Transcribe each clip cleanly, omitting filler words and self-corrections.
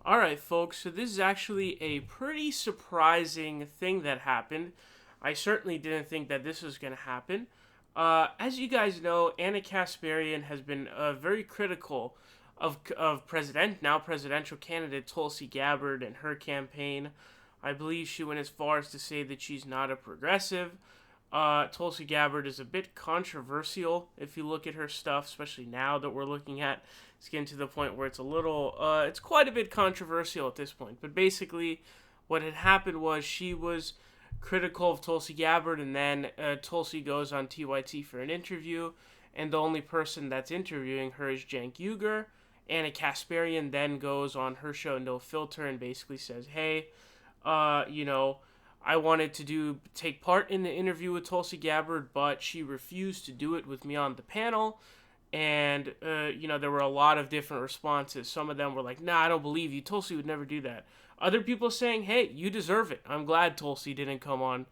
Alright, folks, so this is actually a pretty surprising thing that happened. I certainly didn't think that this was going to happen. As you guys know, Anna Kasparian has been very critical of presidential candidate Tulsi Gabbard and her campaign. I believe she went as far as to say that she's not a progressive. Tulsi Gabbard is a bit controversial if you look at her stuff, especially now that we're looking at. It's getting to the point where it's quite a bit controversial at this point. But basically, what had happened was she was critical of Tulsi Gabbard, and then Tulsi goes on TYT for an interview, and the only person that's interviewing her is Cenk Uygur. Anna Kasparian then goes on her show No Filter and basically says, hey, I wanted to take part in the interview with Tulsi Gabbard, but she refused to do it with me on the panel. And, there were a lot of different responses. Some of them were like, nah, I don't believe you. Tulsi would never do that. Other people saying, hey, you deserve it. I'm glad Tulsi didn't come on,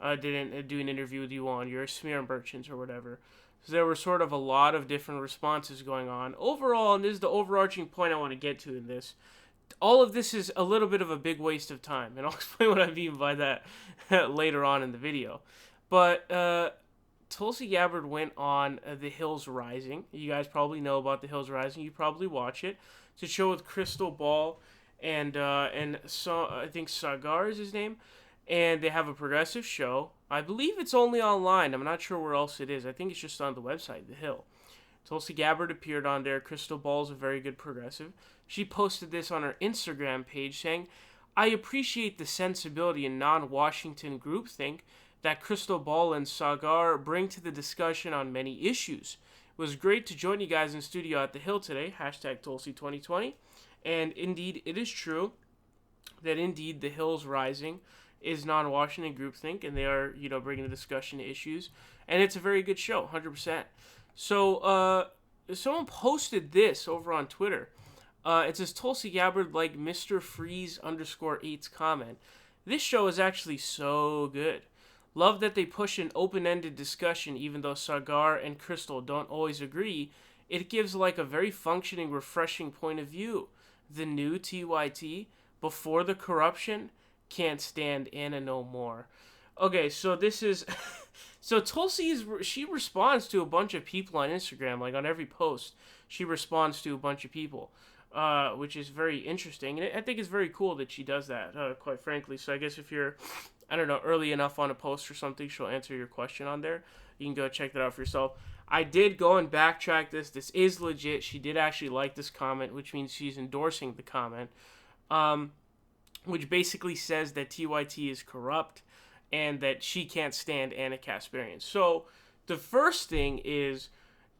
didn't do an interview with you on your smear merchants or whatever. So there were sort of a lot of different responses going on. Overall, and this is the overarching point I want to get to in this, all of this is a little bit of a big waste of time, and I'll explain what I mean by that later on in the video. But Tulsi Gabbard went on The Hills Rising. You guys probably know about The Hills Rising. You probably watch it. It's a show with Crystal Ball and so I think Sagar is his name, and they have a progressive show. I believe it's only online. I'm not sure where else it is. I think it's just on the website, The Hill. Tulsi Gabbard appeared on there. Crystal Ball is a very good progressive. She posted this on her Instagram page saying, I appreciate the sensibility and non-Washington groupthink that Crystal Ball and Sagar bring to the discussion on many issues. It was great to join you guys in studio at The Hill today, hashtag Tulsi 2020. And indeed, it is true that indeed The Hills Rising is non-Washington groupthink, and they are, bringing the discussion to issues. And it's a very good show, 100%. So, someone posted this over on Twitter. It says, Tulsi Gabbard like Mr. Freeze _8's comment. This show is actually so good. Love that they push an open-ended discussion even though Sagar and Crystal don't always agree. It gives like a very functioning, refreshing point of view. The new TYT, before the corruption, can't stand Anna no more. Okay, so this is... So Tulsi, she responds to a bunch of people on Instagram, like on every post. She responds to a bunch of people, which is very interesting. And I think it's very cool that she does that, quite frankly. So I guess if you're, early enough on a post or something, she'll answer your question on there. You can go check that out for yourself. I did go and backtrack this. This is legit. She did actually like this comment, which means she's endorsing the comment, which basically says that TYT is corrupt and that she can't stand Anna Kasparian. So the first thing is,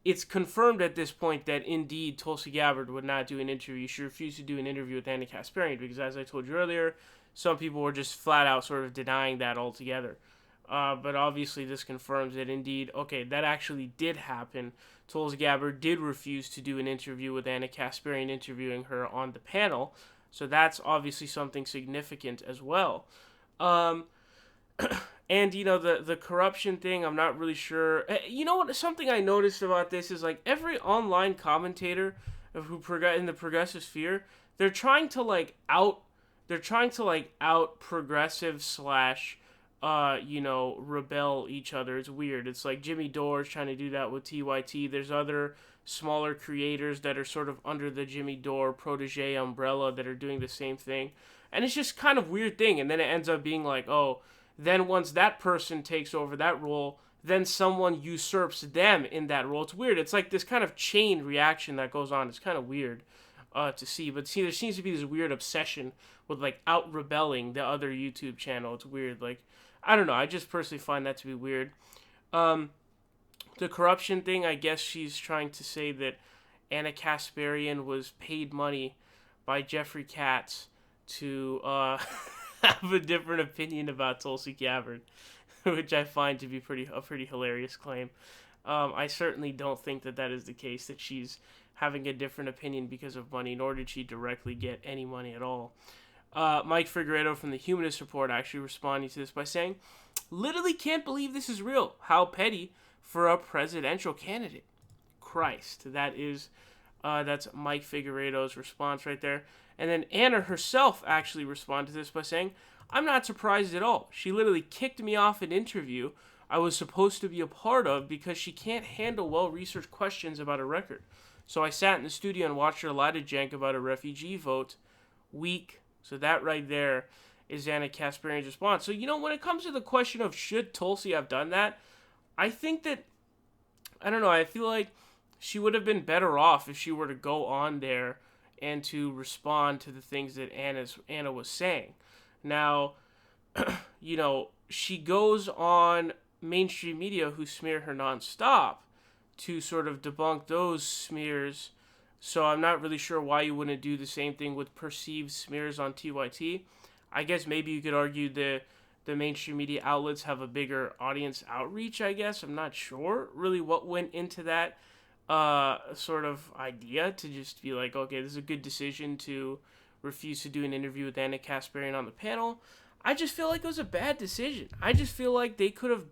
it's confirmed at this point that indeed Tulsi Gabbard would not do an interview. She refused to do an interview with Anna Kasparian because, as I told you earlier, some people were just flat out sort of denying that altogether. But obviously this confirms that indeed, okay, that actually did happen. Tulsi Gabbard did refuse to do an interview with Anna Kasparian, interviewing her on the panel. So that's obviously something significant as well. And, the corruption thing, I'm not really sure. What? Something I noticed about this is, like, every online commentator in the progressive sphere, they're trying to out progressive slash, rebel each other. It's weird. It's like Jimmy Dore's trying to do that with TYT. There's other smaller creators that are sort of under the Jimmy Dore protege umbrella that are doing the same thing. And it's just kind of weird thing. And then it ends up being like, oh, then once that person takes over that role, then someone usurps them in that role. It's weird. It's like this kind of chain reaction that goes on. It's kind of weird to see. But see, there seems to be this weird obsession with, like, out-rebelling the other YouTube channel. It's weird. Like, I don't know. I just personally find that to be weird. The corruption thing, I guess she's trying to say that Anna Kasparian was paid money by Jeffrey Katz to... have a different opinion about Tulsi Gabbard, which I find to be a pretty hilarious claim. I certainly don't think that is the case, that she's having a different opinion because of money, nor did she directly get any money at all. Mike Figueredo from the Humanist Report actually responding to this by saying, literally can't believe this is real. How petty for a presidential candidate. Christ. That's Mike Figueredo's response right there. And then Anna herself actually responded to this by saying, I'm not surprised at all. She literally kicked me off an interview I was supposed to be a part of because she can't handle well-researched questions about a record. So I sat in the studio and watched her lie to jank about a refugee vote. Weak. So that right there is Anna Kasparian's response. So, when it comes to the question of should Tulsi have done that, I think that, I don't know, I feel like she would have been better off if she were to go on there and to respond to the things that Anna was saying. Now, she goes on mainstream media who smear her nonstop to sort of debunk those smears. So I'm not really sure why you wouldn't do the same thing with perceived smears on TYT. I guess maybe you could argue the mainstream media outlets have a bigger audience outreach, I guess. I'm not sure really what went into that sort of idea to just be like, okay, this is a good decision to refuse to do an interview with Anna Kasparian on the panel. I just feel like it was a bad decision. I just feel like they could have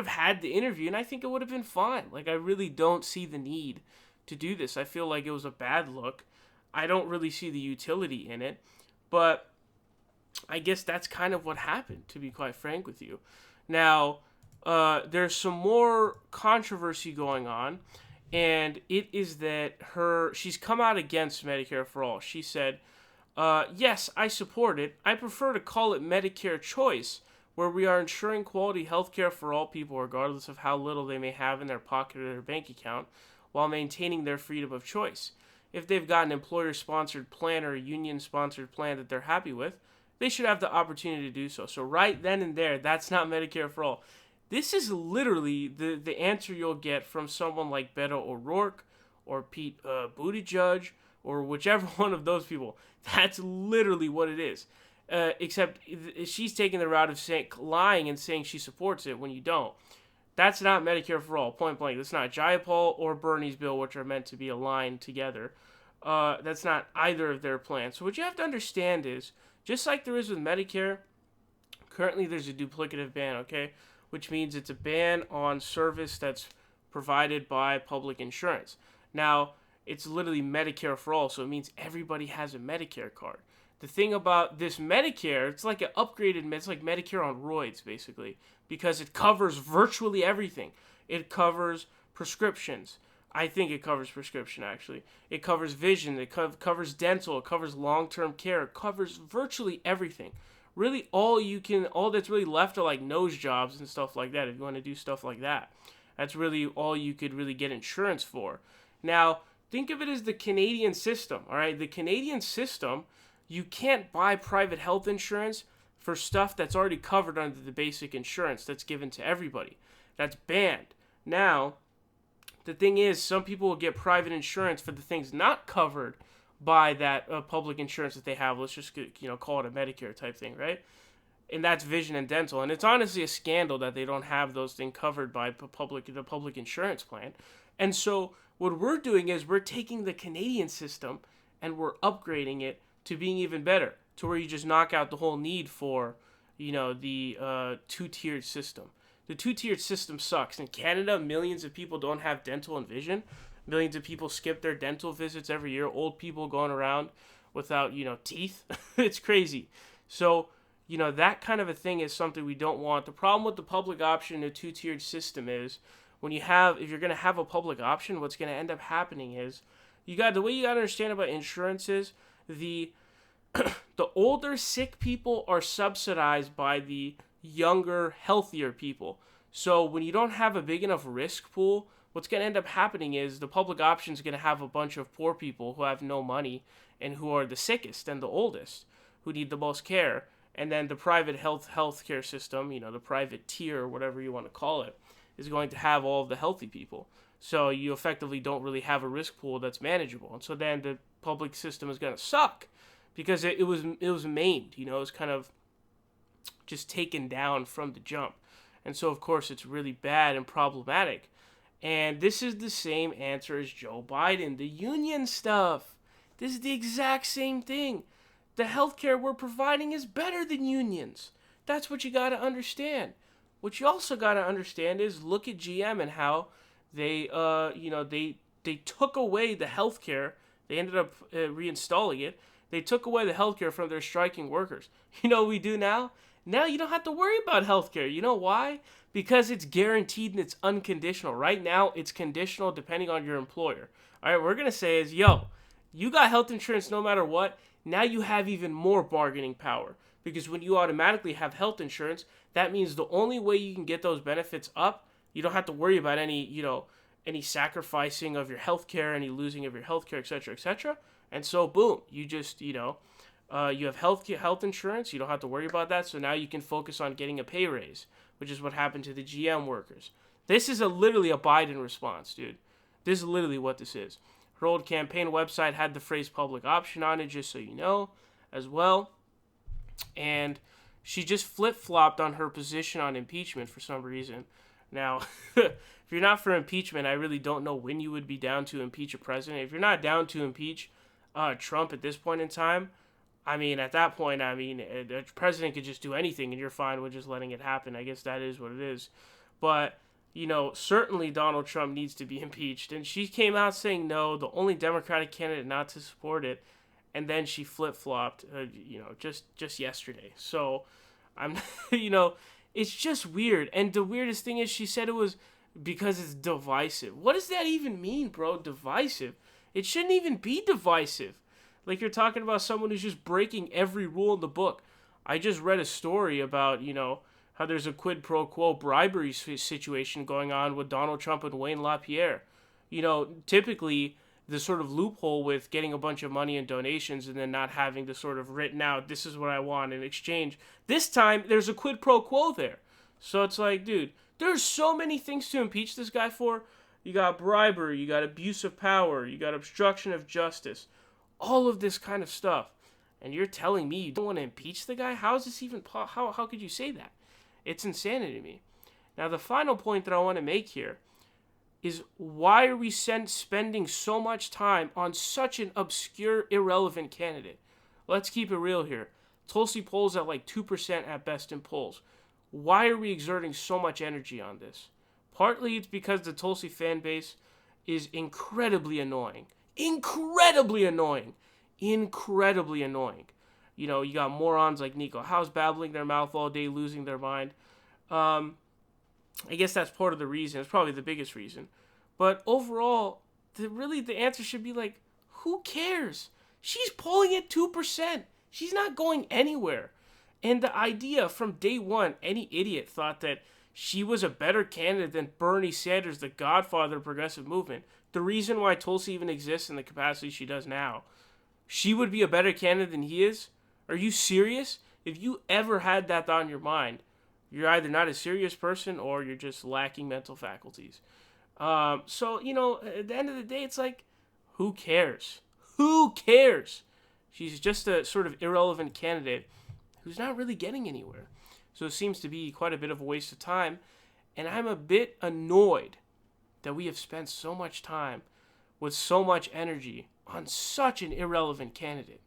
had the interview, and I think it would have been fine. Like, I really don't see the need to do this. I feel like it was a bad look. I don't really see the utility in it, but I guess that's kind of what happened, to be quite frank with you. Now, there's some more controversy going on, and it is that she's come out against Medicare for All. She said, yes, I support it. I prefer to call it Medicare Choice, where we are ensuring quality health care for all people, regardless of how little they may have in their pocket or their bank account, while maintaining their freedom of choice. If they've got an employer-sponsored plan or a union-sponsored plan that they're happy with, they should have the opportunity to do so. So right then and there, that's not Medicare for All. This is literally the answer you'll get from someone like Beto O'Rourke or Pete Buttigieg or whichever one of those people. That's literally what it is. Except she's taking the route of lying and saying she supports it when you don't. That's not Medicare for All, point blank. That's not Jayapal or Bernie's bill, which are meant to be aligned together. That's not either of their plans. So what you have to understand is, just like there is with Medicare, currently there's a duplicative ban, okay? Which means it's a ban on service that's provided by public insurance. Now, it's literally Medicare for All, so it means everybody has a Medicare card. The thing about this Medicare, it's like it's like Medicare on roids, basically, because it covers virtually everything. It covers prescriptions. I think it covers prescription, actually. It covers vision. It covers dental. It covers long-term care. It covers virtually everything. Really, all that's really left are like nose jobs and stuff like that, if you want to do stuff like that. That's really all you could really get insurance for. Now, think of it as the Canadian system, all right? The Canadian system, you can't buy private health insurance for stuff that's already covered under the basic insurance that's given to everybody. That's banned. Now, the thing is, some people will get private insurance for the things not covered by that public insurance that they have. Let's just call it a Medicare type thing, right? And that's vision and dental. And it's honestly a scandal that they don't have those things covered by the public insurance plan. And so what we're doing is we're taking the Canadian system and we're upgrading it to being even better, to where you just knock out the whole need for, the two-tiered system. The two-tiered system sucks. In Canada, millions of people don't have dental and vision. Millions of people skip their dental visits every year. Old people going around without, teeth. It's crazy. So, that kind of a thing is something we don't want. The problem with the public option in a two-tiered system is if you're going to have a public option, what's going to end up happening is the way you got to understand about insurance is the older sick people are subsidized by the younger, healthier people. So when you don't have a big enough risk pool, what's going to end up happening is the public option is going to have a bunch of poor people who have no money and who are the sickest and the oldest, who need the most care. And then the private healthcare system, the private tier, or whatever you want to call it, is going to have all of the healthy people. So you effectively don't really have a risk pool that's manageable. And so then the public system is going to suck because it was maimed, it was kind of just taken down from the jump. And so, of course, it's really bad and problematic. And this is the same answer as Joe Biden. The union stuff. This is the exact same thing. The healthcare we're providing is better than unions. That's what you got to understand. What you also got to understand is look at GM and how they took away the healthcare They ended up reinstalling it. They took away the healthcare from their striking workers. You know what we do now? Now you don't have to worry about healthcare. You know why? Because it's guaranteed and it's unconditional. Right now, it's conditional depending on your employer. All right, what we're going to say is, yo, you got health insurance no matter what. Now you have even more bargaining power. Because when you automatically have health insurance, that means the only way you can get those benefits up, you don't have to worry about any sacrificing of your healthcare, any losing of your healthcare, etc., etc. And so, boom, you just, you have health insurance. You don't have to worry about that. So now you can focus on getting a pay raise, which is what happened to the GM workers. This is literally a Biden response, dude. This is literally what this is. Her old campaign website had the phrase public option on it, just so you know, as well. And she just flip-flopped on her position on impeachment for some reason. Now, if you're not for impeachment, I really don't know when you would be down to impeach a president. If you're not down to impeach Trump at this point in time, I mean, at that point, a president could just do anything and you're fine with just letting it happen. I guess that is what it is. But, certainly Donald Trump needs to be impeached. And she came out saying no, the only Democratic candidate not to support it. And then she flip-flopped, just yesterday. So, it's just weird. And the weirdest thing is she said it was because it's divisive. What does that even mean, bro? Divisive? It shouldn't even be divisive. Like, you're talking about someone who's just breaking every rule in the book. I just read a story about, how there's a quid pro quo bribery situation going on with Donald Trump and Wayne LaPierre. Typically, the sort of loophole with getting a bunch of money and donations and then not having the sort of written out, this is what I want in exchange. This time, there's a quid pro quo there. So it's like, dude, there's so many things to impeach this guy for. You got bribery, you got abuse of power, you got obstruction of justice. All of this kind of stuff. And you're telling me you don't want to impeach the guy? How is this even how could you say that? It's insanity to me. Now, the final point that I want to make here is, why are we spending so much time on such an obscure, irrelevant candidate? Let's keep it real here. Tulsi polls at like 2% at best in polls. Why are we exerting so much energy on this? Partly it's because the Tulsi fan base is incredibly annoying. Incredibly annoying. Incredibly annoying. You got morons like Nico House babbling their mouth all day, losing their mind. I guess that's part of the reason. It's probably the biggest reason. But overall, the answer should be like, who cares? She's polling at 2%. She's not going anywhere. And the idea from day one, any idiot thought that she was a better candidate than Bernie Sanders, the godfather of progressive movement. The reason why Tulsi even exists in the capacity she does now. She would be a better candidate than he is? Are you serious? If you ever had that thought in your mind, you're either not a serious person or you're just lacking mental faculties. So, at the end of the day, it's like, who cares? Who cares? She's just a sort of irrelevant candidate who's not really getting anywhere. So it seems to be quite a bit of a waste of time. And I'm a bit annoyed that we have spent so much time with so much energy on such an irrelevant candidate.